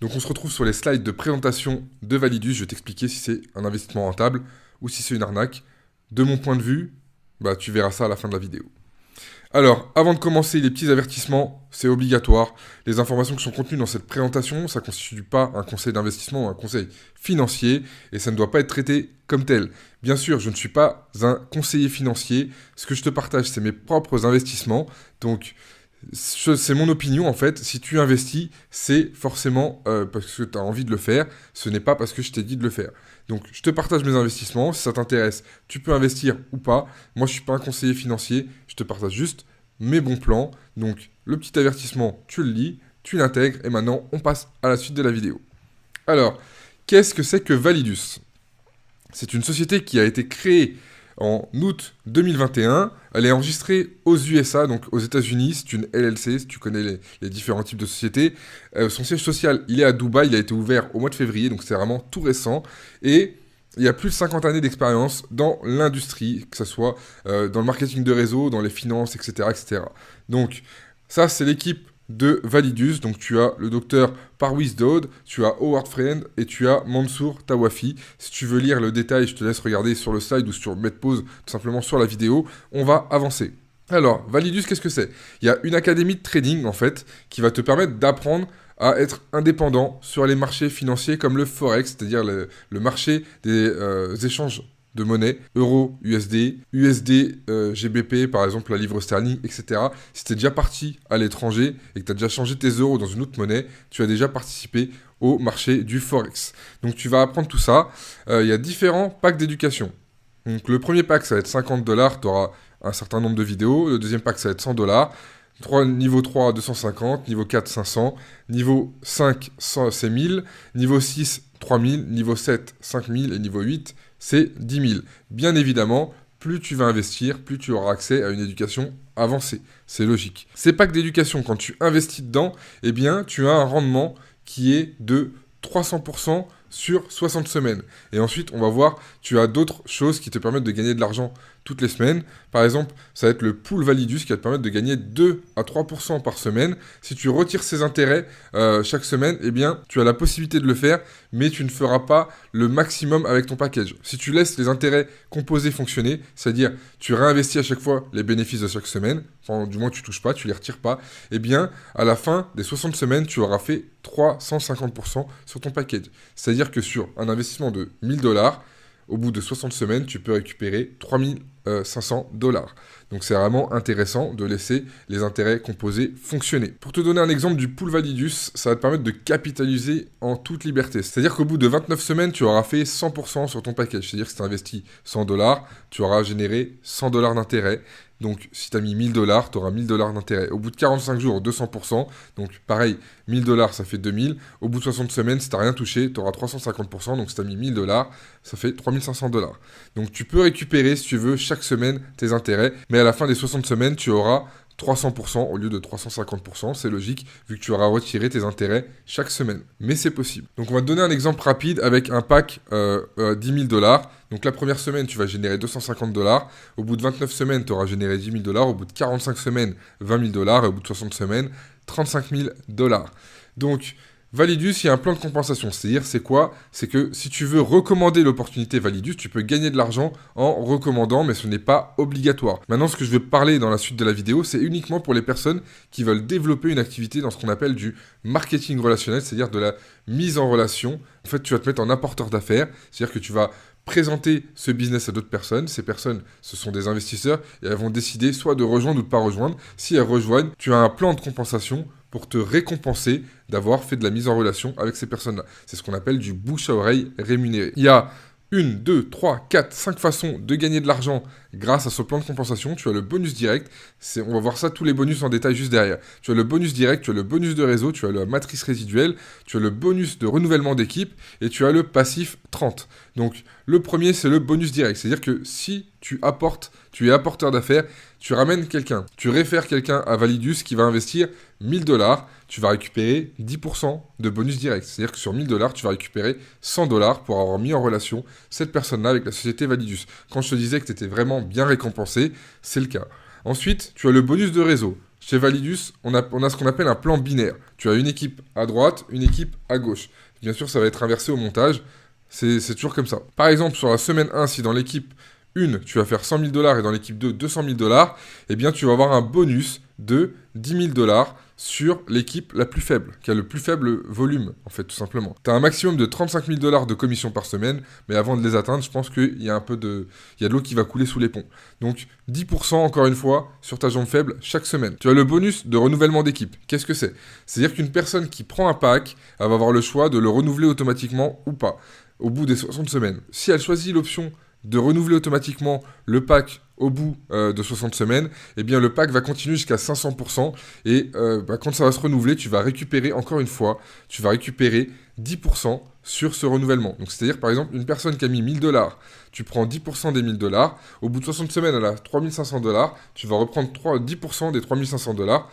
Donc on se retrouve sur les slides de présentation de Validus. Je vais t'expliquer si c'est un investissement rentable ou si c'est une arnaque. De mon point de vue, tu verras ça à la fin de la vidéo. Alors, avant de commencer, les petits avertissements, c'est obligatoire. Les informations qui sont contenues dans cette présentation, ça ne constitue pas un conseil d'investissement ou un conseil financier et ça ne doit pas être traité comme tel. Bien sûr, je ne suis pas un conseiller financier. Ce que je te partage, c'est mes propres investissements. Donc, c'est mon opinion en fait. Si tu investis, c'est forcément parce que tu as envie de le faire. Ce n'est pas parce que je t'ai dit de le faire. Donc, je te partage mes investissements. Si ça t'intéresse, tu peux investir ou pas. Moi, je ne suis pas un conseiller financier. Je te partage juste mes bons plans. Donc, le petit avertissement, tu le lis, tu l'intègres. Et maintenant, on passe à la suite de la vidéo. Alors, qu'est-ce que c'est que Validus? C'est une société qui a été créée en août 2021. Elle est enregistrée aux USA, donc aux États-Unis. C'est une LLC, si tu connais les différents types de sociétés. Son siège social, il est à Dubaï. Il a été ouvert au mois de février, donc c'est vraiment tout récent. Et il y a plus de 50 années d'expérience dans l'industrie, que ce soit dans le marketing de réseau, dans les finances, etc. etc. Donc, ça, c'est l'équipe de Validus. Donc tu as le docteur Parwiz Daoud, tu as Howard Friend et tu as Mansour Tawafi. Si tu veux lire le détail, je te laisse regarder sur le slide ou sur mettre pause tout simplement sur la vidéo. On va avancer. Alors, Validus, qu'est-ce que c'est? Il y a une académie de trading en fait qui va te permettre d'apprendre à être indépendant sur les marchés financiers comme le Forex, c'est-à-dire le marché des échanges de monnaie, euro, USD, GBP, par exemple la livre sterling, etc. Si tu es déjà parti à l'étranger et que tu as déjà changé tes euros dans une autre monnaie, tu as déjà participé au marché du Forex. Donc tu vas apprendre tout ça. Il y a différents packs d'éducation. Donc le premier pack, ça va être 50 $, tu auras un certain nombre de vidéos. Le deuxième pack, ça va être 100 $. Niveau 3, 250. Niveau 4, 500. Niveau 5, c'est 1000. Niveau 6, 3000. Niveau 7, 5000. Et niveau 8, c'est 10 000. Bien évidemment, plus tu vas investir, plus tu auras accès à une éducation avancée. C'est logique. Ces packs d'éducation, quand tu investis dedans, eh bien, tu as un rendement qui est de 300% sur 60 semaines. Et ensuite, on va voir, tu as d'autres choses qui te permettent de gagner de l'argent toutes les semaines. Par exemple, ça va être le pool Validus qui va te permettre de gagner 2 à 3% par semaine. Si tu retires ces intérêts chaque semaine, eh bien, tu as la possibilité de le faire, mais tu ne feras pas le maximum avec ton package. Si tu laisses les intérêts composés fonctionner, c'est-à-dire tu réinvestis à chaque fois les bénéfices de chaque semaine, enfin, du moins tu ne touches pas, tu ne les retires pas, eh bien, à la fin des 60 semaines, tu auras fait 350% sur ton package. C'est-à-dire que sur un investissement de 1000 $, au bout de 60 semaines, tu peux récupérer 3500 $. Donc c'est vraiment intéressant de laisser les intérêts composés fonctionner. Pour te donner un exemple du pool Validus, ça va te permettre de capitaliser en toute liberté. C'est-à-dire qu'au bout de 29 semaines, tu auras fait 100% sur ton package. C'est-à-dire que si tu investis 100 $, tu auras généré 100 $ d'intérêt. Donc, si tu as mis 1000 $, tu auras 1000 $ d'intérêt. Au bout de 45 jours, 200%. Donc, pareil, 1000 $, ça fait 2000. Au bout de 60 semaines, si tu n'as rien touché, tu auras 350%. Donc, si tu as mis 1000 $, ça fait 3500 $. Donc, tu peux récupérer, si tu veux, chaque semaine tes intérêts. Mais à la fin des 60 semaines, tu auras 300% au lieu de 350%, c'est logique, vu que tu auras retiré tes intérêts chaque semaine. Mais c'est possible. Donc on va te donner un exemple rapide avec un pack 10 000 $. Donc la première semaine, tu vas générer 250 $. Au bout de 29 semaines, tu auras généré 10 000 $. Au bout de 45 semaines, 20 000 $. Et au bout de 60 semaines, 35 000 $. Donc Validus, il y a un plan de compensation. C'est-à-dire, c'est quoi? C'est que si tu veux recommander l'opportunité Validus, tu peux gagner de l'argent en recommandant, mais ce n'est pas obligatoire. Maintenant, ce que je vais parler dans la suite de la vidéo, c'est uniquement pour les personnes qui veulent développer une activité dans ce qu'on appelle du marketing relationnel, c'est-à-dire de la mise en relation. En fait, tu vas te mettre en apporteur d'affaires, c'est-à-dire que tu vas présenter ce business à d'autres personnes. Ces personnes, ce sont des investisseurs et elles vont décider soit de rejoindre ou de ne pas rejoindre. Si elles rejoignent, tu as un plan de compensation pour te récompenser d'avoir fait de la mise en relation avec ces personnes-là. C'est ce qu'on appelle du bouche à oreille rémunéré. Il y a 1, 2, 3, 4, 5 façons de gagner de l'argent grâce à ce plan de compensation. Tu as le bonus direct. On va voir ça, tous les bonus en détail juste derrière. Tu as le bonus direct, tu as le bonus de réseau, tu as la matrice résiduelle, tu as le bonus de renouvellement d'équipe et tu as le passif 30. Donc, le premier, c'est le bonus direct. C'est-à-dire que si tu apportes, tu es apporteur d'affaires, tu ramènes quelqu'un, tu réfères quelqu'un à Validus qui va investir 1000 $, tu vas récupérer 10% de bonus direct. C'est-à-dire que sur 1000 $, tu vas récupérer 100 $ pour avoir mis en relation cette personne-là avec la société Validus. Quand je te disais que tu étais vraiment bien récompensé, c'est le cas. Ensuite, tu as le bonus de réseau. chez Validus, on a ce qu'on appelle un plan binaire. Tu as une équipe à droite, une équipe à gauche. Bien sûr, ça va être inversé au montage. C'est toujours comme ça. Par exemple, sur la semaine 1, si dans l'équipe 1, tu vas faire 100 000 $ et dans l'équipe 2, 200 000 $, eh bien, tu vas avoir un bonus de 10 000 $ sur l'équipe la plus faible, qui a le plus faible volume, en fait, tout simplement. Tu as un maximum de 35 000 $ de commission par semaine, mais avant de les atteindre, je pense qu'il y a de l'eau qui va couler sous les ponts. Donc, 10% encore une fois sur ta jambe faible chaque semaine. Tu as le bonus de renouvellement d'équipe. Qu'est-ce que c'est? C'est-à-dire qu'une personne qui prend un pack, elle va avoir le choix de le renouveler automatiquement ou pas, au bout des 60 semaines. Si elle choisit l'option de renouveler automatiquement le pack au bout de 60 semaines, eh bien le pack va continuer jusqu'à 500% et quand ça va se renouveler, tu vas récupérer, encore une fois, tu vas récupérer 10% sur ce renouvellement. Donc c'est-à-dire par exemple une personne qui a mis 1000 $, tu prends 10% des 1000 $, au bout de 60 semaines elle a 3500 $, tu vas reprendre 10% des 3500 $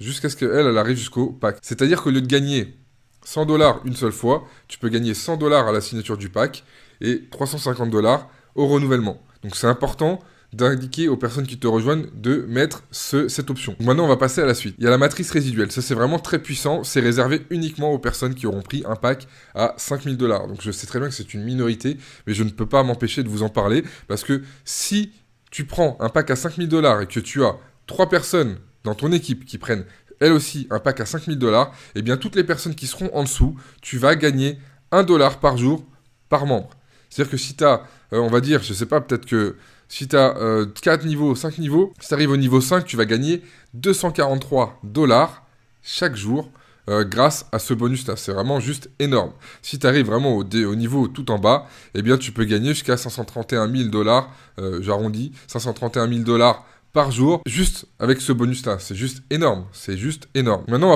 jusqu'à ce qu'elle arrive jusqu'au pack. C'est-à-dire qu'au lieu de gagner 100 $ une seule fois, tu peux gagner 100 $ à la signature du pack et 350 $ au renouvellement. Donc c'est important d'indiquer aux personnes qui te rejoignent de mettre cette option. Maintenant, on va passer à la suite. Il y a la matrice résiduelle. Ça, c'est vraiment très puissant. C'est réservé uniquement aux personnes qui auront pris un pack à 5 000 $. Donc je sais très bien que c'est une minorité, mais je ne peux pas m'empêcher de vous en parler parce que si tu prends un pack à 5 000 $ et que tu as 3 personnes dans ton équipe qui prennent elles aussi un pack à 5 000 $, eh bien toutes les personnes qui seront en dessous, tu vas gagner 1 $ par jour par membre. C'est-à-dire que si tu as, on va dire, je sais pas, peut-être que si tu as 4 niveaux, 5 niveaux, si tu arrives au niveau 5, tu vas gagner 243 $ chaque jour grâce à ce bonus-là. C'est vraiment juste énorme. Si tu arrives vraiment au niveau tout en bas, eh bien tu peux gagner jusqu'à 531 000 $, j'arrondis, 531 000 $ par jour, juste avec ce bonus-là. C'est juste énorme. C'est juste énorme. Maintenant,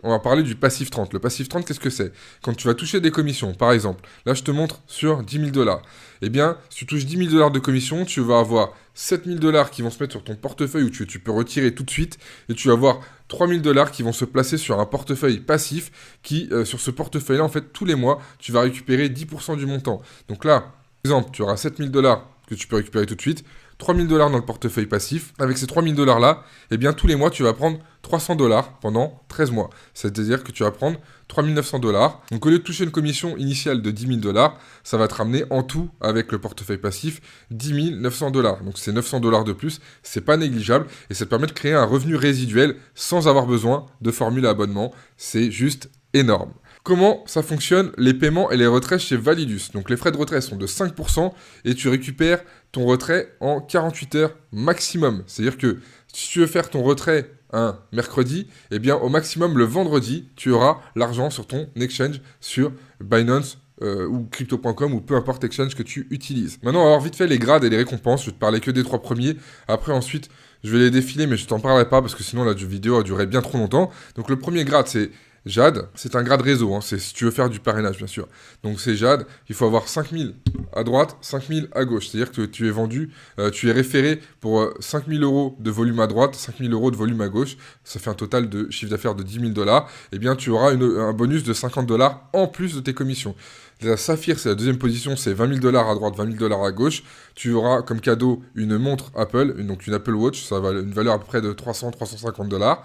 on va parler du passif 30. Le passif 30, qu'est-ce que c'est? Quand tu vas toucher des commissions, par exemple, là, je te montre sur 10 000 $. Eh bien, si tu touches 10 000 $ de commission, tu vas avoir 7 000 $ qui vont se mettre sur ton portefeuille où tu peux retirer tout de suite et tu vas avoir 3 000 $ qui vont se placer sur un portefeuille passif qui, sur ce portefeuille-là, en fait, tous les mois, tu vas récupérer 10% du montant. Donc là, par exemple, tu auras 7 000 $ que tu peux récupérer tout de suite, 3 000 $ dans le portefeuille passif. Avec ces 3 000 $ là, eh bien, tous les mois, tu vas prendre 300 $ pendant 13 mois. C'est-à-dire que tu vas prendre 3 900 $. Donc, au lieu de toucher une commission initiale de 10 000 $, ça va te ramener en tout, avec le portefeuille passif, 10 900 $. Donc, c'est 900 $ de plus. C'est pas négligeable et ça te permet de créer un revenu résiduel sans avoir besoin de formule à abonnement. C'est juste énorme. Comment ça fonctionne, les paiements et les retraits chez Validus? Donc les frais de retrait sont de 5% et tu récupères ton retrait en 48 heures maximum. C'est-à-dire que si tu veux faire ton retrait un mercredi, eh bien au maximum le vendredi, tu auras l'argent sur ton exchange sur Binance ou crypto.com ou peu importe exchange que tu utilises. Maintenant, on va voir vite fait les grades et les récompenses. Je vais te parler que des 3 premiers. Après, ensuite, je vais les défiler, mais je t'en parlerai pas parce que sinon la vidéo a duré bien trop longtemps. Donc le premier grade, c'est Jade, c'est un grade réseau, hein, c'est si tu veux faire du parrainage, bien sûr. Donc c'est Jade, il faut avoir 5 000 à droite, 5 000 à gauche. C'est-à-dire que tu es vendu, tu es référé pour 5 000 € de volume à droite, 5 000 € de volume à gauche. Ça fait un total de chiffre d'affaires de 10 000 $. Eh bien, tu auras un bonus de 50 $ en plus de tes commissions. La Saphir, c'est la deuxième position, c'est 20 000 $ à droite, 20 000 $ à gauche. Tu auras comme cadeau une montre Apple, donc une Apple Watch, ça va une valeur à peu près de 300-350 $.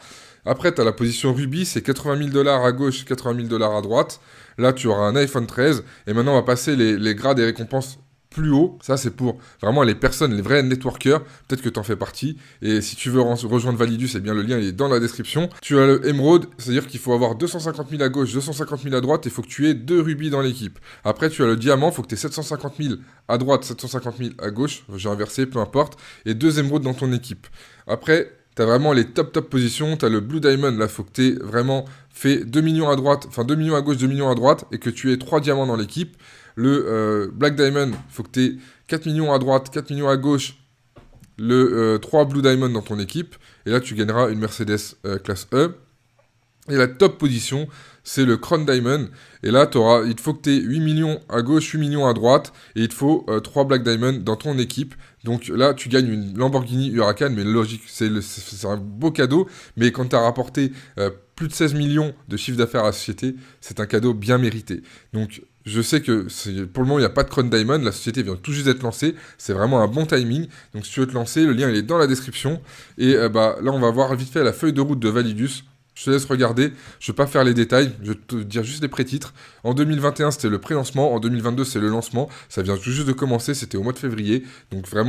Après, tu as la position Ruby, c'est 80 000 $ à gauche, 80 000 $ à droite. Là, tu auras un iPhone 13. Et maintenant, on va passer les grades et récompenses plus haut. Ça, c'est pour vraiment les personnes, les vrais networkers. Peut-être que tu en fais partie. Et si tu veux rejoindre Validus, eh bien, le lien il est dans la description. Tu as le Emerald, c'est-à-dire qu'il faut avoir 250 000 à gauche, 250 000 à droite. Et il faut que tu aies 2 rubis dans l'équipe. Après, tu as le diamant, il faut que tu aies 750 000 à droite, 750 000 à gauche. J'ai inversé, peu importe. Et 2 émeraudes dans ton équipe. Après, tu as vraiment les top positions. Tu as le Blue Diamond, là, il faut que tu aies vraiment fait 2 millions à droite, enfin 2 millions à gauche, 2 millions à droite, et que tu aies 3 diamants dans l'équipe. Le Black Diamond, il faut que tu aies 4 millions à droite, 4 millions à gauche, 3 Blue Diamond dans ton équipe. Et là, tu gagneras une Mercedes classe E. Et la top position, c'est le Crown Diamond. Et là, il te faut que tu aies 8 millions à gauche, 8 millions à droite. Et il te faut 3 Black Diamond dans ton équipe. Donc là, tu gagnes une Lamborghini Huracan. Mais logique, c'est un beau cadeau. Mais quand tu as rapporté plus de 16 millions de chiffre d'affaires à la société, c'est un cadeau bien mérité. Donc, Je sais que pour le moment, il n'y a pas de Crown Diamond. La société vient tout juste d'être lancée. C'est vraiment un bon timing. Donc, si tu veux te lancer, le lien il est dans la description. Et là, on va voir vite fait la feuille de route de Validus. Je te laisse regarder. Je ne vais pas faire les détails. Je vais te dire juste les pré-titres. En 2021, c'était le pré-lancement. En 2022, c'est le lancement. Ça vient tout juste de commencer. C'était au mois de février. Donc, vraiment.